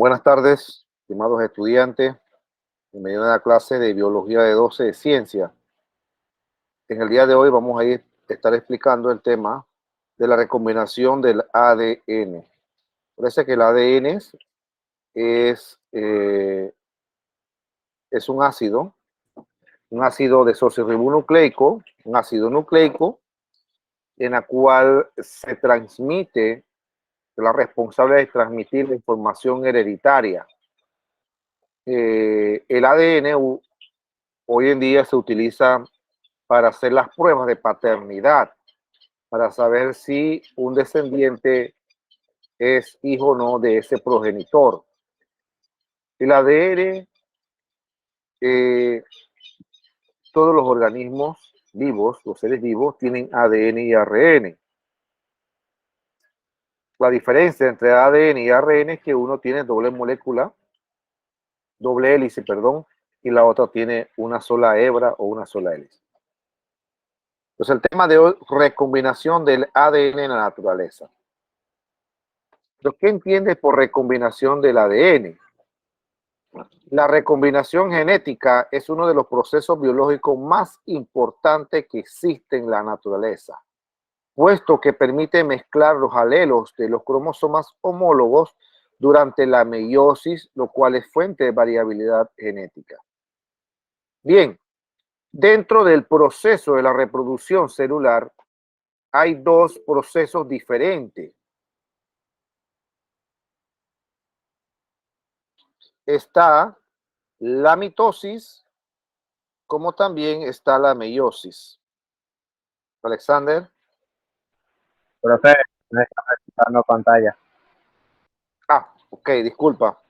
Buenas tardes, estimados estudiantes. Bienvenidos a la clase de Biología de 12 de Ciencia. En el día de hoy vamos a estar explicando el tema de la recombinación del ADN. Parece que el ADN es un ácido desoxirribonucleico, un ácido nucleico, en la cual se transmite, la responsable de transmitir la información hereditaria. El ADN hoy en día se utiliza para hacer las pruebas de paternidad, para saber si un descendiente es hijo o no de ese progenitor. El ADN, todos los organismos vivos, los seres vivos, tienen ADN y ARN. La diferencia entre ADN y ARN es que uno tiene doble hélice, y la otra tiene una sola hebra o una sola hélice. Entonces, el tema de hoy, recombinación del ADN en la naturaleza. ¿Pero qué entiendes por recombinación del ADN? La recombinación genética es uno de los procesos biológicos más importantes que existe en la naturaleza, puesto que permite mezclar los alelos de los cromosomas homólogos durante la meiosis, lo cual es fuente de variabilidad genética. Bien, dentro del proceso de la reproducción celular hay dos procesos diferentes. Está la mitosis, como también está la meiosis. Alexander. Profe, no está presentando pantalla. Ok, disculpa.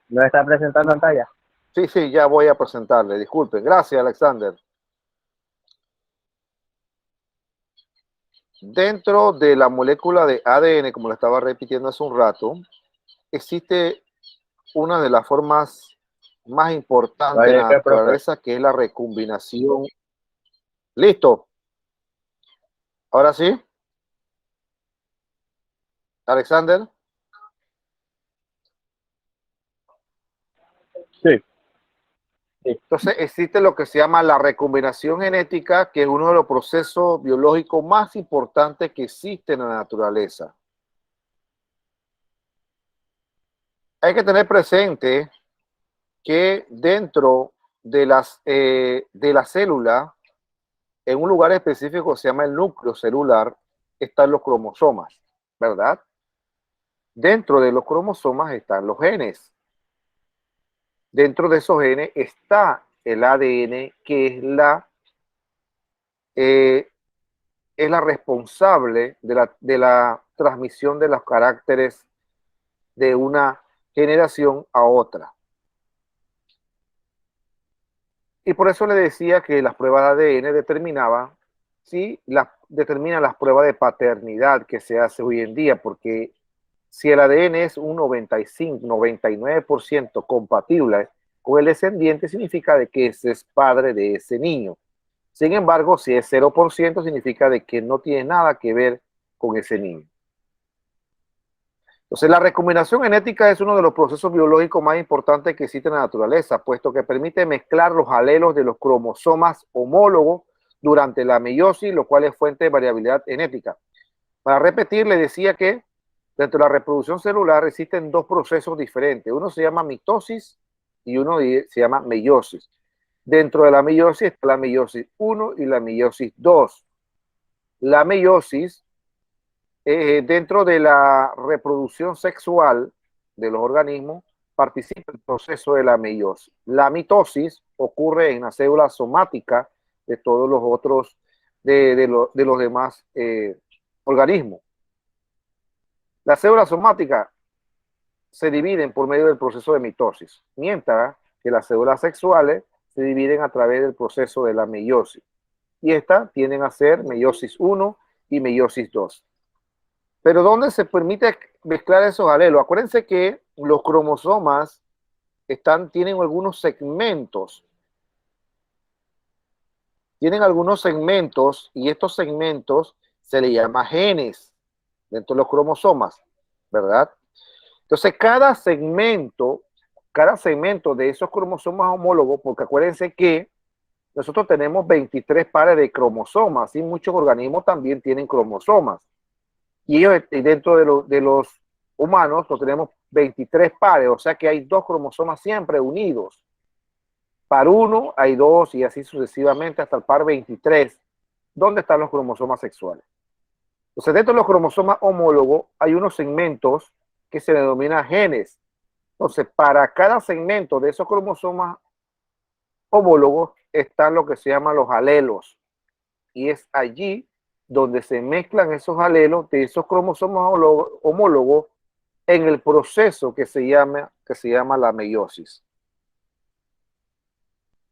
¿No está presentando pantalla? Sí, ya voy a presentarle. Disculpe. Gracias, Alexander. Dentro de la molécula de ADN, como le estaba repitiendo hace un rato, existe una de las formas más importantes en la Profe. naturaleza, que es la recombinación. ¿Listo? ¿Ahora sí? Alexander. Sí. Entonces existe lo que se llama la recombinación genética, que es uno de los procesos biológicos más importantes que existen en la naturaleza. Hay que tener presente que dentro de la célula, en un lugar específico que se llama el núcleo celular, están los cromosomas, ¿verdad? Dentro de los cromosomas están los genes. Dentro de esos genes está el ADN, que es la responsable de la transmisión de los caracteres de una generación a otra. Y por eso le decía que las pruebas de ADN determinan las pruebas de paternidad que se hace hoy en día, porque si el ADN es un 95, 99% compatible con el descendiente, significa de que ese es padre de ese niño. Sin embargo, si es 0%, significa de que no tiene nada que ver con ese niño. Entonces, la recombinación genética es uno de los procesos biológicos más importantes que existe en la naturaleza, puesto que permite mezclar los alelos de los cromosomas homólogos durante la meiosis, lo cual es fuente de variabilidad genética. Para repetir, le decía que dentro de la reproducción celular existen dos procesos diferentes. Uno se llama mitosis y uno se llama meiosis. Dentro de la meiosis está la meiosis 1 y la meiosis 2. La meiosis, dentro de la reproducción sexual de los organismos, participa el proceso de la meiosis. La mitosis ocurre en la célula somática de todos los otros, de los demás organismos. Las células somáticas se dividen por medio del proceso de mitosis, mientras que las células sexuales se dividen a través del proceso de la meiosis. Y estas tienden a ser meiosis 1 y meiosis 2. Pero ¿dónde se permite mezclar esos alelos? Acuérdense que los cromosomas tienen algunos segmentos. Tienen algunos segmentos y estos segmentos se le llama genes dentro de los cromosomas, ¿verdad? Entonces, cada segmento de esos cromosomas homólogos, porque acuérdense que nosotros tenemos 23 pares de cromosomas y muchos organismos también tienen cromosomas. Y ellos, dentro de los humanos, no tenemos 23 pares, o sea que hay dos cromosomas siempre unidos. Par 1 hay 2 y así sucesivamente hasta el par 23. ¿Dónde están los cromosomas sexuales? Entonces, dentro de los cromosomas homólogos hay unos segmentos que se denominan genes. Entonces, para cada segmento de esos cromosomas homólogos están lo que se llaman los alelos. Y es allí donde se mezclan esos alelos de esos cromosomas homólogos en el proceso que se llama la meiosis.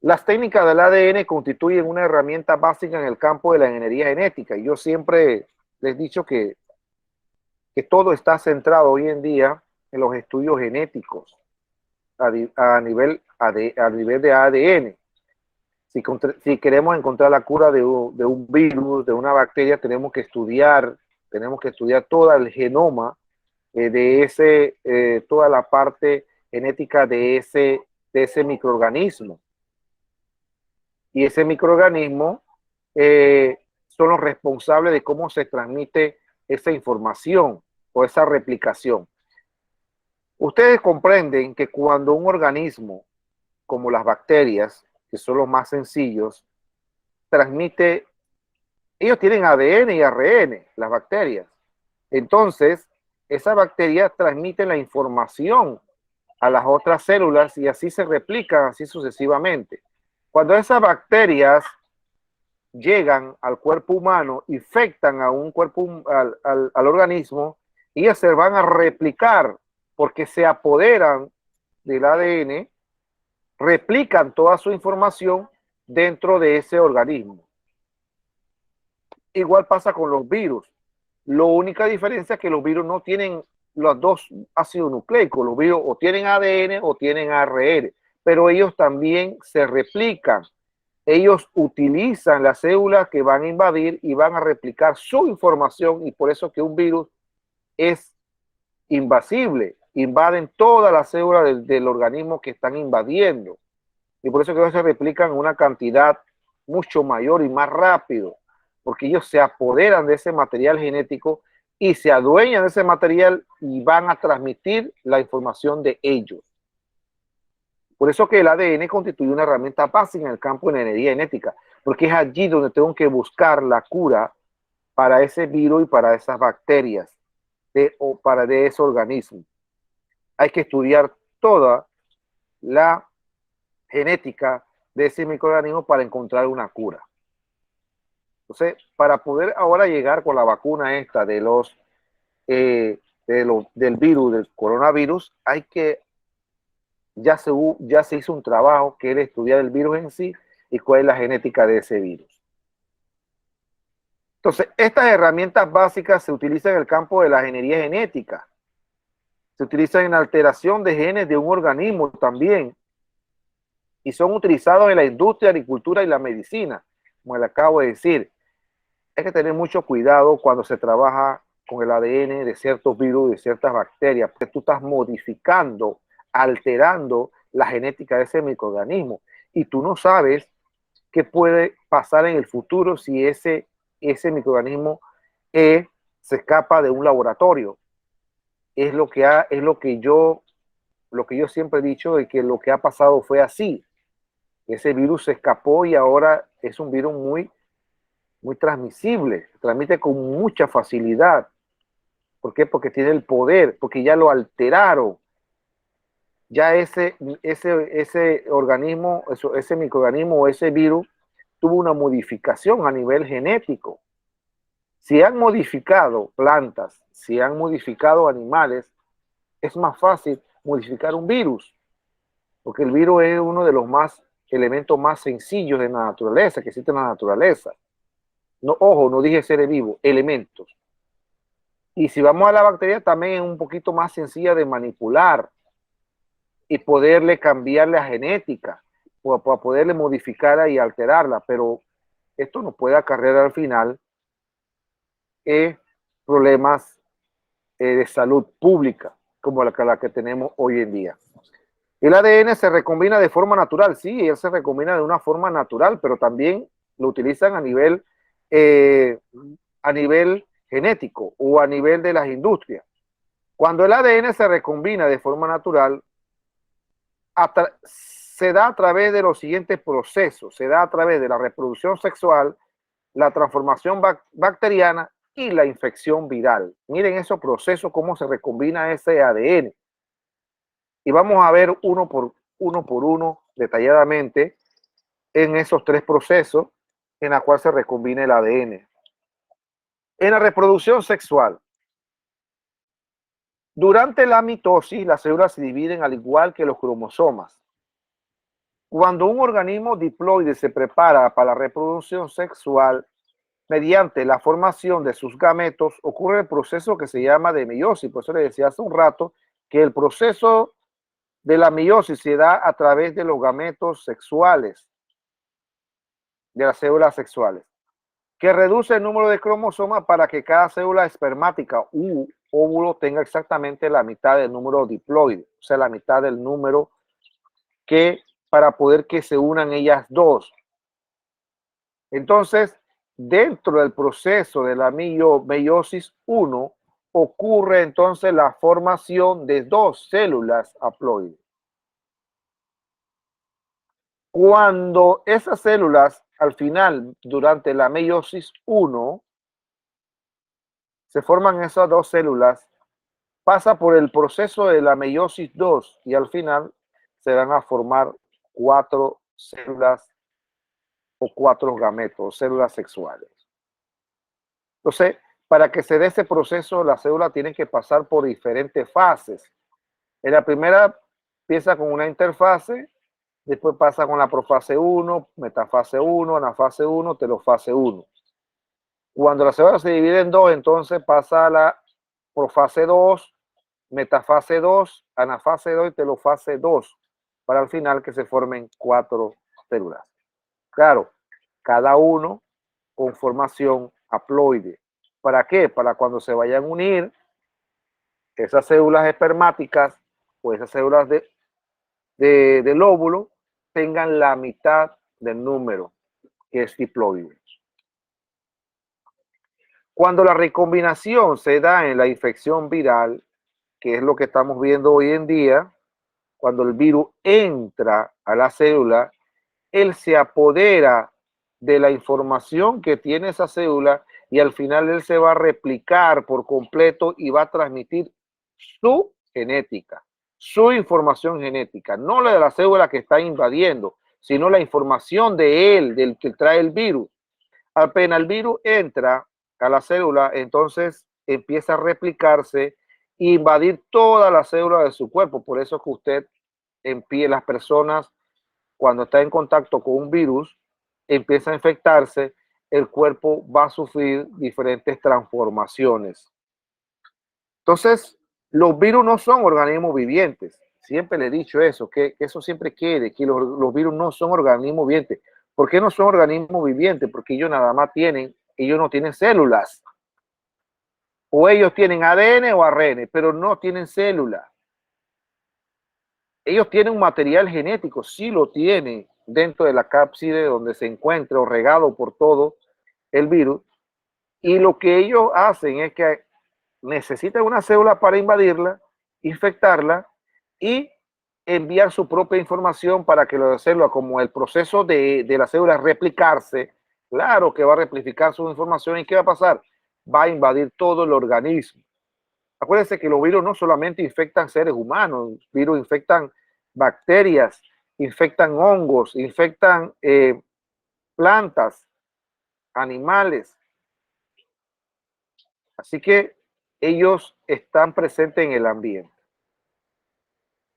Las técnicas del ADN constituyen una herramienta básica en el campo de la ingeniería genética. Y yo siempre les he dicho que todo está centrado hoy en día en los estudios genéticos a nivel de ADN. Si queremos encontrar la cura de un virus, de una bacteria, tenemos que estudiar todo el genoma toda la parte genética de ese microorganismo. Y ese microorganismo son los responsables de cómo se transmite esa información o esa replicación. Ustedes comprenden que cuando un organismo, como las bacterias, que son los más sencillos, transmite, ellos tienen ADN y ARN, las bacterias. Entonces, esas bacterias transmiten la información a las otras células y así se replican, así sucesivamente. Cuando esas bacterias llegan al cuerpo humano, infectan a un cuerpo, al organismo, ellas se van a replicar porque se apoderan del ADN, replican toda su información dentro de ese organismo. Igual pasa con los virus. La única diferencia es que los virus no tienen los dos ácidos nucleicos. Los virus o tienen ADN o tienen ARN, pero ellos también se replican. Ellos utilizan las células que van a invadir y van a replicar su información, y por eso que un virus es invasible. Invaden todas las células del organismo que están invadiendo. Y por eso que ellos se replican en una cantidad mucho mayor y más rápido, porque ellos se apoderan de ese material genético y se adueñan de ese material y van a transmitir la información de ellos. Por eso que el ADN constituye una herramienta básica en el campo de la ingeniería genética, porque es allí donde tengo que buscar la cura para ese virus y para esas bacterias o para ese organismo. Hay que estudiar toda la genética de ese microorganismo para encontrar una cura. Entonces, para poder ahora llegar con la vacuna esta del virus, del coronavirus, hay que, ya se hizo un trabajo que era estudiar el virus en sí y cuál es la genética de ese virus. Entonces, estas herramientas básicas se utilizan en el campo de la ingeniería genética. Se utilizan en la alteración de genes de un organismo también. Y son utilizados en la industria, agricultura y la medicina. Como le acabo de decir, hay que tener mucho cuidado cuando se trabaja con el ADN de ciertos virus, de ciertas bacterias, porque tú estás modificando, alterando la genética de ese microorganismo. Y tú no sabes qué puede pasar en el futuro si ese microorganismo se escapa de un laboratorio. Es lo que yo siempre he dicho, de que lo que ha pasado fue así. Ese virus se escapó y ahora es un virus muy, muy transmisible, se transmite con mucha facilidad. ¿Por qué? Porque tiene el poder, porque ya lo alteraron. Ya ese organismo, ese microorganismo o ese virus tuvo una modificación a nivel genético. Si han modificado plantas, si han modificado animales, es más fácil modificar un virus, porque el virus es uno de los elementos más sencillos de la naturaleza, que existe en la naturaleza. No, ojo, no dije seres vivos, elementos. Y si vamos a la bacteria, también es un poquito más sencilla de manipular y poderle cambiar la genética, o para poderle modificarla y alterarla, pero esto nos puede acarrear al final problemas de salud pública. como la que tenemos hoy en día. El ADN se recombina de forma natural, sí, él se recombina de una forma natural, pero también lo utilizan eh, a nivel genético o a nivel de las industrias. Cuando el ADN se recombina de forma natural, se da a través de los siguientes procesos, se da a través de la reproducción sexual, la transformación bacteriana y la infección viral. Miren esos procesos, cómo se recombina ese ADN. Y vamos a ver uno por uno detalladamente en esos tres procesos en la cual se recombina el ADN. En la reproducción sexual, durante la mitosis, las células se dividen al igual que los cromosomas. Cuando un organismo diploide se prepara para la reproducción sexual, mediante la formación de sus gametos, ocurre el proceso que se llama de meiosis. Por eso le decía hace un rato que el proceso de la meiosis se da a través de los gametos sexuales, de las células sexuales, que reduce el número de cromosomas para que cada célula espermática u óvulo tenga exactamente la mitad del número diploide, o sea, la mitad del número que para poder que se unan ellas dos. Entonces, dentro del proceso de la meiosis 1, ocurre entonces la formación de dos células haploides. Cuando esas células, al final, durante la meiosis 1, se forman esas dos células, pasa por el proceso de la meiosis 2 y al final se van a formar 4 células o 4 gametos, células sexuales. Entonces, para que se dé ese proceso, la célula tiene que pasar por diferentes fases. En la primera empieza con una interfase, después pasa con la profase 1, metafase 1, anafase 1, telofase 1. Cuando la célula se divide en dos, entonces pasa a la profase 2, metafase 2, anafase 2 y telofase 2, para al final que se formen 4 células. Claro, cada uno con formación haploide. ¿Para qué? Para cuando se vayan a unir esas células espermáticas o esas células del óvulo tengan la mitad del número que es diploide. Cuando la recombinación se da en la infección viral, que es lo que estamos viendo hoy en día, cuando el virus entra a la célula, él se apodera de la información que tiene esa célula y al final él se va a replicar por completo y va a transmitir su genética, su información genética, no la de la célula que está invadiendo, sino la información de él, del que trae el virus. Apenas el virus entra a la célula, entonces empieza a replicarse e invadir todas las células de su cuerpo. Por eso es que usted las personas, cuando está en contacto con un virus, empieza a infectarse, el cuerpo va a sufrir diferentes transformaciones. Entonces, los virus no son organismos vivientes. Siempre le he dicho eso, que eso siempre quede, que los virus no son organismos vivientes. ¿Por qué no son organismos vivientes? Porque ellos nada más ellos no tienen células. O ellos tienen ADN o ARN, pero no tienen células. Ellos tienen un material genético, sí lo tienen dentro de la cápside donde se encuentra o regado por todo el virus. Y lo que ellos hacen es que necesitan una célula para invadirla, infectarla y enviar su propia información para que la célula, como el proceso de la célula replicarse, claro que va a replicar su información. ¿Y qué va a pasar? Va a invadir todo el organismo. Acuérdense que los virus no solamente infectan seres humanos, los virus infectan bacterias, infectan hongos, infectan plantas, animales. Así que ellos están presentes en el ambiente.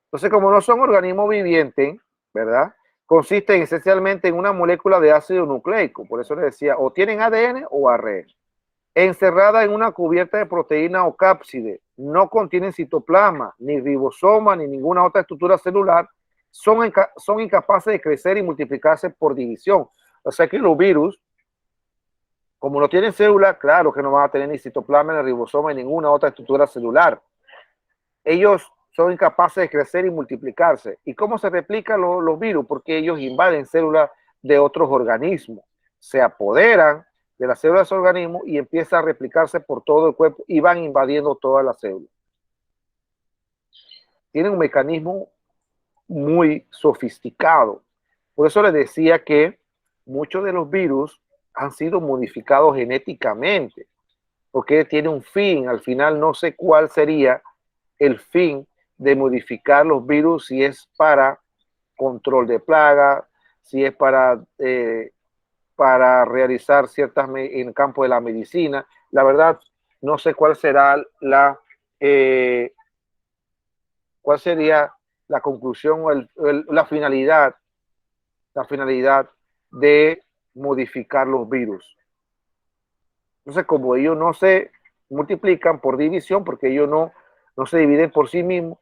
Entonces, como no son organismos vivientes, ¿verdad? Consisten esencialmente en una molécula de ácido nucleico. Por eso les decía, o tienen ADN o ARN. Encerrada en una cubierta de proteína o cápside, no contienen citoplasma, ni ribosoma, ni ninguna otra estructura celular, son incapaces de crecer y multiplicarse por división. O sea que los virus, como no tienen células, claro que no van a tener ni citoplasma, ni ribosoma, ni ninguna otra estructura celular. ellos son incapaces de crecer y multiplicarse. ¿Y cómo se replican los virus? Porque ellos invaden células de otros organismos, se apoderan de las células de ese organismo y empiezan a replicarse por todo el cuerpo y van invadiendo todas las células. Tienen un mecanismo muy sofisticado. Por eso les decía que muchos de los virus han sido modificados genéticamente, porque tiene un fin. Al final no sé cuál sería el fin de modificar los virus, si es para control de plaga, si es para realizar ciertas en el campo de la medicina. La verdad, no sé cuál será cuál sería la conclusión o la finalidad de modificar los virus. Entonces, como ellos no se multiplican por división, porque ellos no se dividen por sí mismos,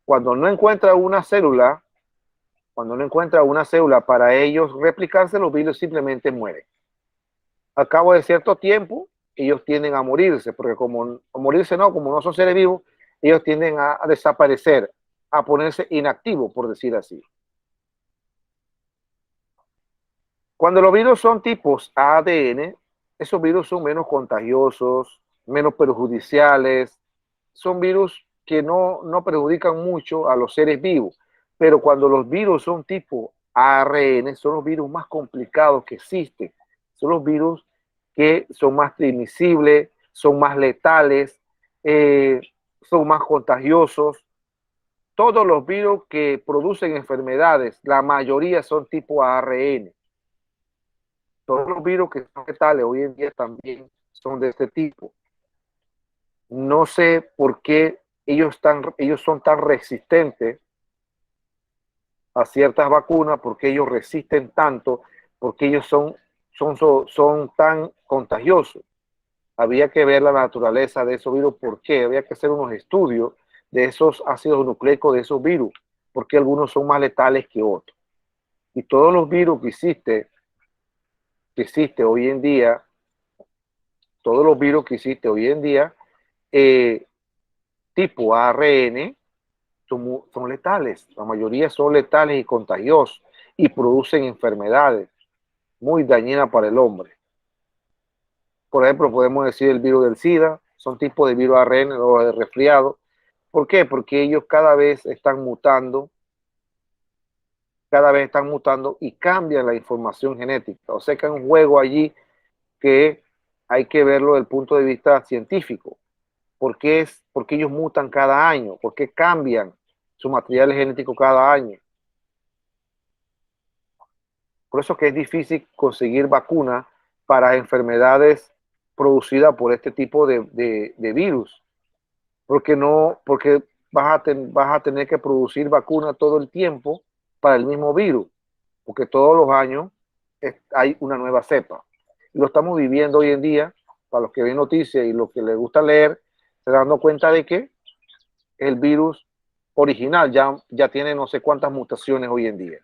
cuando no encuentra una célula para ellos replicarse, los virus simplemente mueren. Al cabo de cierto tiempo, ellos tienden a morirse, porque como no son seres vivos, ellos tienden a desaparecer, a ponerse inactivos, por decir así. Cuando los virus son tipos ADN, esos virus son menos contagiosos, menos perjudiciales, son virus que no perjudican mucho a los seres vivos. Pero cuando los virus son tipo ARN, son los virus más complicados que existen. Son los virus que son más transmisibles, son más letales, son más contagiosos. Todos los virus que producen enfermedades, la mayoría son tipo ARN. Todos los virus que son letales hoy en día también son de este tipo. No sé por qué ellos son tan resistentes a ciertas vacunas, porque ellos resisten tanto, porque ellos son tan contagiosos. Había que ver la naturaleza de esos virus, por qué, había que hacer unos estudios de esos ácidos nucleicos de esos virus, porque algunos son más letales que otros. Y todos los virus que existe hoy en día, tipo ARN, son letales. La mayoría son letales y contagiosos y producen enfermedades muy dañinas para el hombre. Por ejemplo, podemos decir el virus del SIDA, son tipos de virus ARN o de resfriado. ¿Por qué? Porque ellos cada vez están mutando y cambian la información genética. O sea que hay un juego allí que hay que verlo desde el punto de vista científico. ¿Por qué ellos mutan cada año? ¿Por qué cambian su material genético cada año? Por eso que es difícil conseguir vacunas para enfermedades producidas por este tipo de virus. Porque vas a tener que producir vacunas todo el tiempo para el mismo virus. Porque todos los años hay una nueva cepa. Y lo estamos viviendo hoy en día, para los que ven noticias y los que les gusta leer, se dan cuenta de que el virus original ya tiene no sé cuántas mutaciones hoy en día.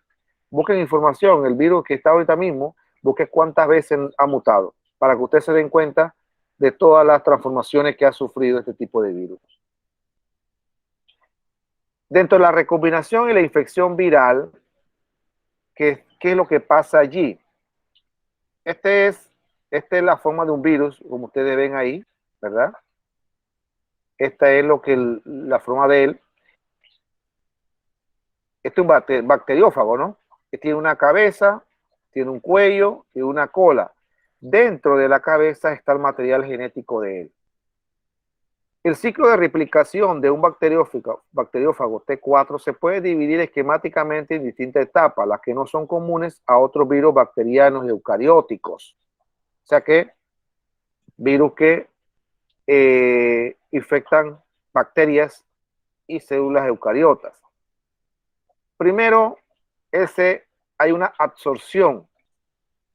Busquen información, el virus que está ahorita mismo, busquen cuántas veces ha mutado, para que ustedes se den cuenta de todas las transformaciones que ha sufrido este tipo de virus. Dentro de la recombinación y la infección viral, ¿qué es lo que pasa allí? Esta es la forma de un virus, como ustedes ven ahí, ¿verdad? Esta es la forma de él. Este es un bacteriófago, ¿no? Que tiene una cabeza, tiene un cuello, tiene una cola. Dentro de la cabeza está el material genético de él. El ciclo de replicación de un bacteriófago T4 se puede dividir esquemáticamente en distintas etapas, las que no son comunes a otros virus bacterianos eucarióticos. O sea que virus que infectan bacterias y células eucariotas. Primero, hay una absorción.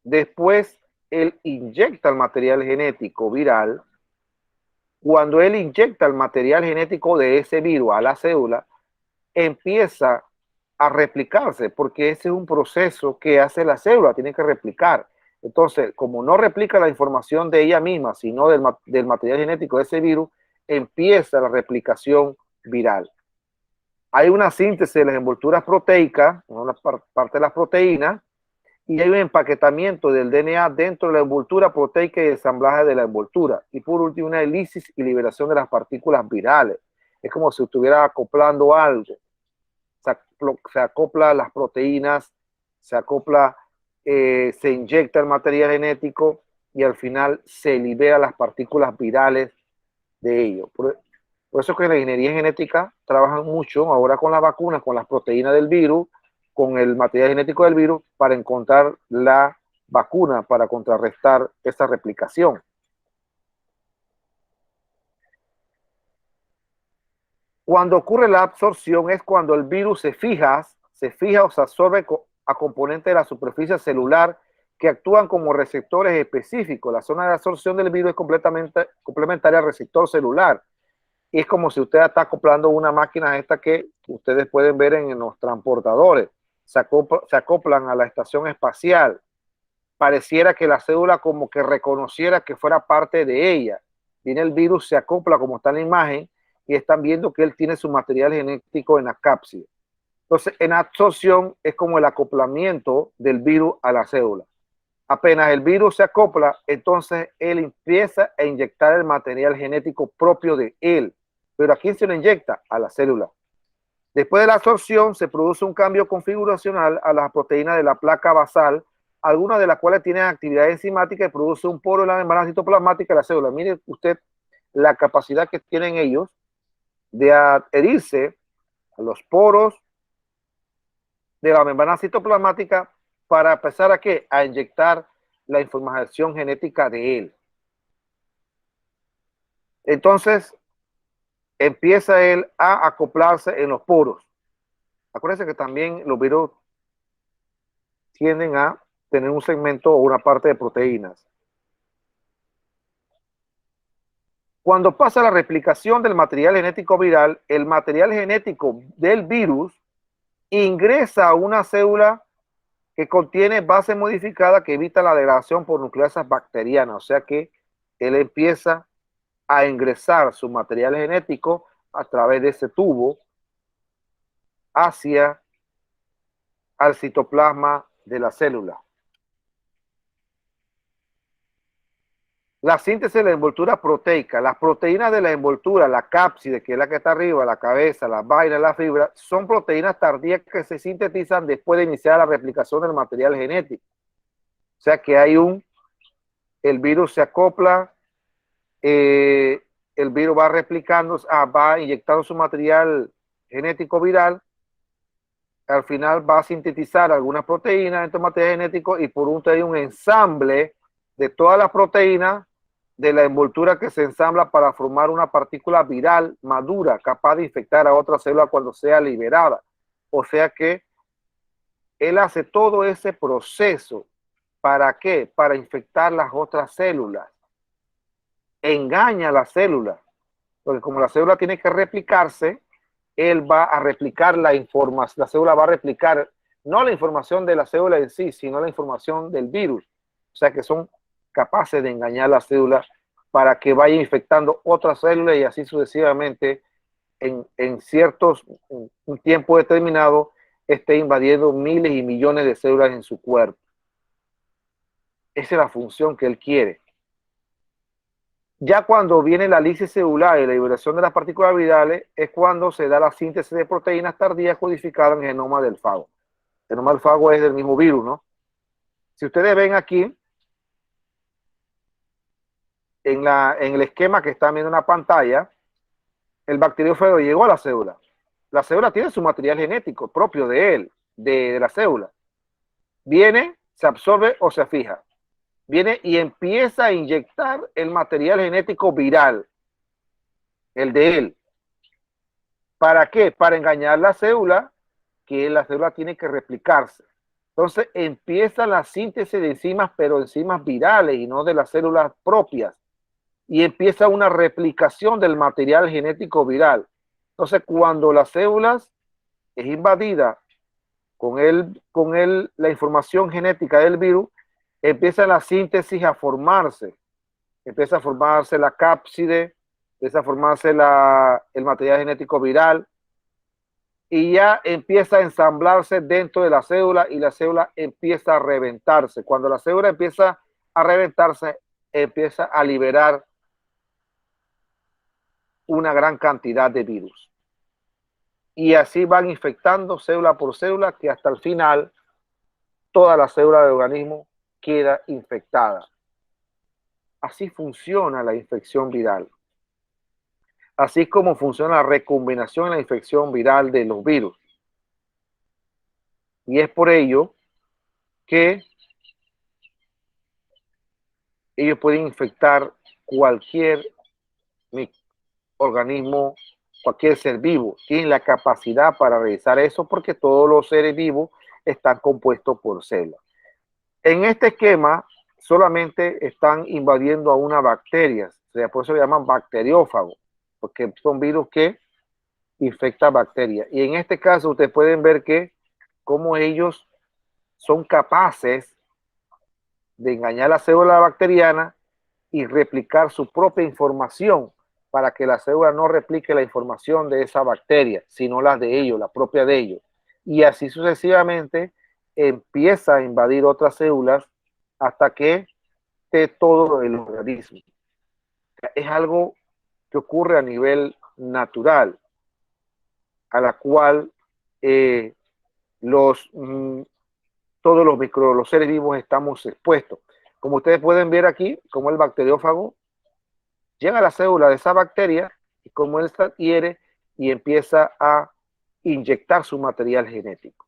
Después, él inyecta el material genético viral. Cuando él inyecta el material genético de ese virus a la célula, empieza a replicarse, porque ese es un proceso que hace la célula, tiene que replicar. Entonces, como no replica la información de ella misma, sino del material genético de ese virus, empieza la replicación viral. Hay una síntesis de las envolturas proteicas, una parte de las proteínas, y hay un empaquetamiento del DNA dentro de la envoltura proteica y ensamblaje de la envoltura. Y por último, una helicis y liberación de las partículas virales. Es como si estuviera acoplando algo. Se acopla las proteínas, se acopla, se inyecta el material genético y al final se libera las partículas virales de ello. Por eso que en la ingeniería genética trabajan mucho ahora con las vacunas, con las proteínas del virus, con el material genético del virus, para encontrar la vacuna, para contrarrestar esa replicación. Cuando ocurre la absorción es cuando el virus se fija o se absorbe a componentes de la superficie celular que actúan como receptores específicos. La zona de absorción del virus es complementaria al receptor celular. Y es como si usted está acoplando una máquina esta que ustedes pueden ver en los transportadores. Se acoplan a la estación espacial. Pareciera que la célula como que reconociera que fuera parte de ella. Viene el virus, se acopla como está en la imagen y están viendo que él tiene su material genético en la cápside. Entonces, en absorción es como el acoplamiento del virus a la célula. Apenas el virus se acopla, entonces él empieza a inyectar el material genético propio de él. ¿Pero a quién se lo inyecta? A la célula. Después de la absorción se produce un cambio configuracional a las proteínas de la placa basal, algunas de las cuales tienen actividad enzimática y produce un poro en la membrana citoplasmática de la célula. Mire usted la capacidad que tienen ellos de adherirse a los poros de la membrana citoplasmática para empezar a ¿qué? A inyectar la información genética de él. Entonces, empieza él a acoplarse en los poros. Acuérdense que también los virus tienden a tener un segmento o una parte de proteínas. Cuando pasa la replicación del material genético viral, el material genético del virus ingresa a una célula que contiene base modificada que evita la degradación por nucleasas bacterianas. O sea que él empieza a ingresar su material genético a través de ese tubo hacia al citoplasma de la célula. La síntesis de la envoltura proteica, las proteínas de la envoltura, la cápside, que es la que está arriba, la cabeza, las vainas, la fibra, son proteínas tardías que se sintetizan después de iniciar la replicación del material genético. O sea que hay el virus se acopla, el virus va replicando, va inyectando su material genético viral, al final va a sintetizar algunas proteínas en este material genético y por último hay un ensamble de todas las proteínas de la envoltura que se ensambla para formar una partícula viral madura capaz de infectar a otra célula cuando sea liberada. O sea que él hace todo ese proceso. ¿Para qué? Para infectar las otras células. Engaña a la célula, porque como la célula tiene que replicarse, él va a replicar la información, la célula va a replicar no la información de la célula en sí, sino la información del virus. O sea que son capaces de engañar a la célula para que vaya infectando otras células y así sucesivamente en un tiempo determinado esté invadiendo miles y millones de células en su cuerpo. Esa es la función que él quiere. Ya cuando viene la lisis celular y la liberación de las partículas virales es cuando se da la síntesis de proteínas tardías codificadas en el genoma del fago. El genoma del fago es del mismo virus, ¿no? Si ustedes ven aquí, en el esquema que están viendo en la pantalla, el bacteriófago llegó a la célula. La célula tiene su material genético propio de él, de la célula. Viene, se absorbe o se fija. Viene y empieza a inyectar el material genético viral, el de él. ¿Para qué? Para engañar la célula, que la célula tiene que replicarse. Entonces empieza la síntesis de enzimas, pero enzimas virales y no de las células propias. Y empieza una replicación del material genético viral. Entonces, cuando las células es invadida con la información genética del virus, empieza la síntesis a formarse. Empieza a formarse la cápside, empieza a formarse el material genético viral y ya empieza a ensamblarse dentro de la célula y la célula empieza a reventarse. Cuando la célula empieza a reventarse, empieza a liberar una gran cantidad de virus. Y así van infectando célula por célula que hasta el final toda la célula del organismo queda infectada. Así funciona la infección viral. Así es como funciona la recombinación en la infección viral de los virus. Y es por ello que ellos pueden infectar cualquier organismo, cualquier ser vivo. Tienen la capacidad para realizar eso porque todos los seres vivos están compuestos por células. En este esquema solamente están invadiendo a una bacteria, o sea, por eso le llaman bacteriófagos, porque son virus que infectan bacterias. Y en este caso ustedes pueden ver que cómo ellos son capaces de engañar la célula bacteriana y replicar su propia información para que la célula no replique la información de esa bacteria, sino la de ellos, la propia de ellos. Y así sucesivamente empieza a invadir otras células hasta que esté todo el organismo. Es algo que ocurre a nivel natural, a la cual todos los seres vivos estamos expuestos. Como ustedes pueden ver aquí, como el bacteriófago llega a la célula de esa bacteria y como él se adhiere y empieza a inyectar su material genético.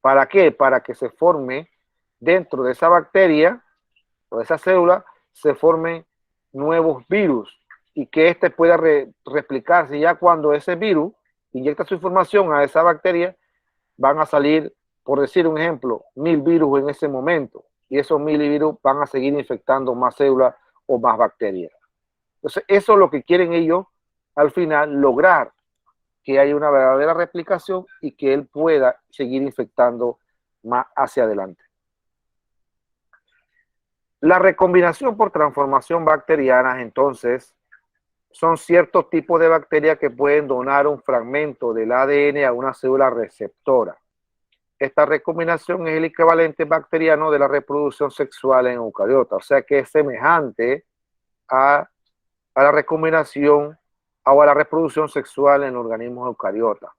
¿Para qué? Para que se forme dentro de esa bacteria o de esa célula, se formen nuevos virus y que éste pueda replicarse. Ya cuando ese virus inyecta su información a esa bacteria, van a salir, por decir un ejemplo, 1000 virus en ese momento y esos 1000 virus van a seguir infectando más células o más bacterias. Entonces, eso es lo que quieren ellos al final lograr, que haya una verdadera replicación y que él pueda seguir infectando más hacia adelante. La recombinación por transformación bacteriana, entonces, son ciertos tipos de bacterias que pueden donar un fragmento del ADN a una célula receptora. Esta recombinación es el equivalente bacteriano de la reproducción sexual en eucariotas, o sea que es semejante a la recombinación o a la reproducción sexual en organismos eucariotas.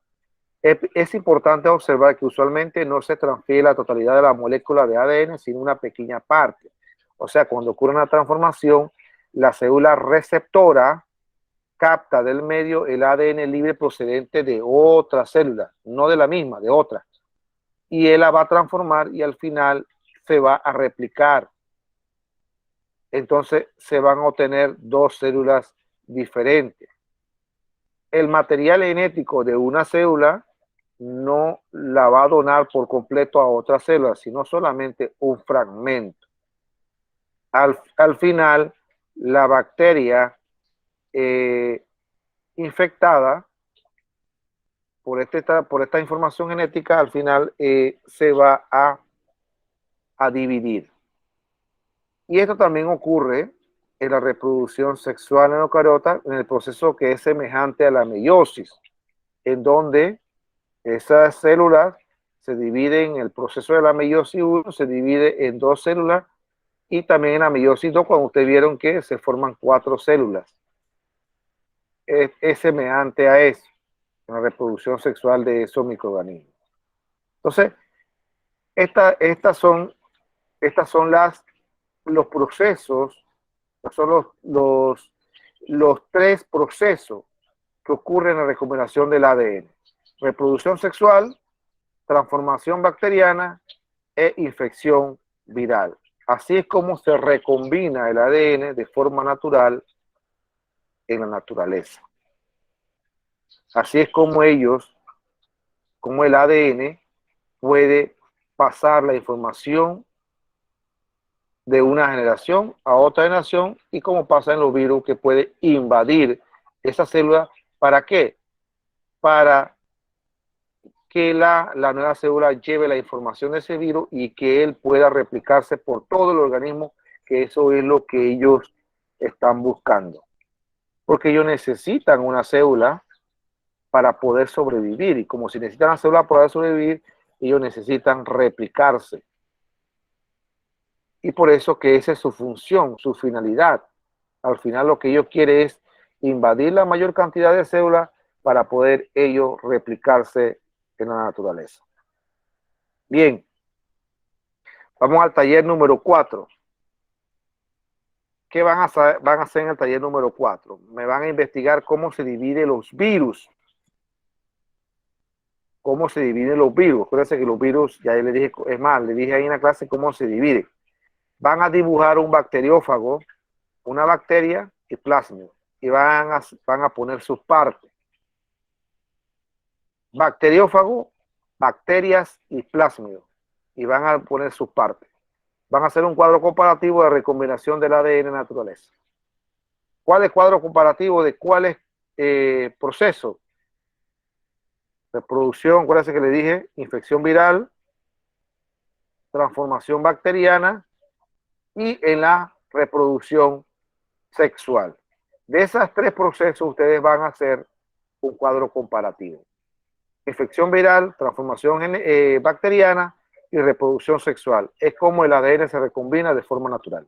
Es importante observar que usualmente no se transfiere la totalidad de la molécula de ADN, sino una pequeña parte. O sea, cuando ocurre una transformación, la célula receptora capta del medio el ADN libre procedente de otra célula, no de la misma, de otra. Y él la va a transformar y al final se va a replicar. Entonces se van a obtener dos células diferentes. El material genético de una célula no la va a donar por completo a otra célula, sino solamente un fragmento. Al final, la bacteria infectada por esta información genética, al final se va a dividir. Y esto también ocurre en la reproducción sexual en eucariotas, en el proceso que es semejante a la meiosis, en donde esas células se dividen en el proceso de la meiosis 1, se divide en dos células, y también en la meiosis 2, cuando ustedes vieron que se forman 4 células. Es semejante a eso, en la reproducción sexual de esos microorganismos. Entonces, estas son los procesos, son los 3 procesos que ocurren en la recombinación del ADN. Reproducción sexual, transformación bacteriana e infección viral. Así es como se recombina el ADN de forma natural en la naturaleza. Así es como el ADN puede pasar la información de una generación a otra generación y como pasa en los virus que puede invadir esa célula. ¿Para qué? Para que la nueva célula lleve la información de ese virus y que él pueda replicarse por todo el organismo, que eso es lo que ellos están buscando. porque ellos necesitan una célula para poder sobrevivir. Y como si necesitan una célula para poder sobrevivir, ellos necesitan replicarse. Y por eso que esa es su función, su finalidad. Al final lo que ellos quieren es invadir la mayor cantidad de células para poder ellos replicarse en la naturaleza. Bien, vamos al taller número 4. ¿Qué van a hacer en el taller número 4? Me van a investigar cómo se dividen los virus. Cómo se dividen los virus. Acuérdense que los virus, ya le dije, es más, le dije ahí en la clase cómo se divide. Van a dibujar un bacteriófago, una bacteria y plásmido. Y van a poner sus partes. Bacteriófago, bacterias y plásmido. Y van a poner sus partes. Van a hacer un cuadro comparativo de recombinación del ADN en la naturaleza. ¿Cuál es el cuadro comparativo de cuáles procesos? Reproducción, acuérdense que le dije, infección viral, transformación bacteriana y en la reproducción sexual. De esos 3 procesos ustedes van a hacer un cuadro comparativo. Infección viral, transformación bacteriana y reproducción sexual. Es como el ADN se recombina de forma natural.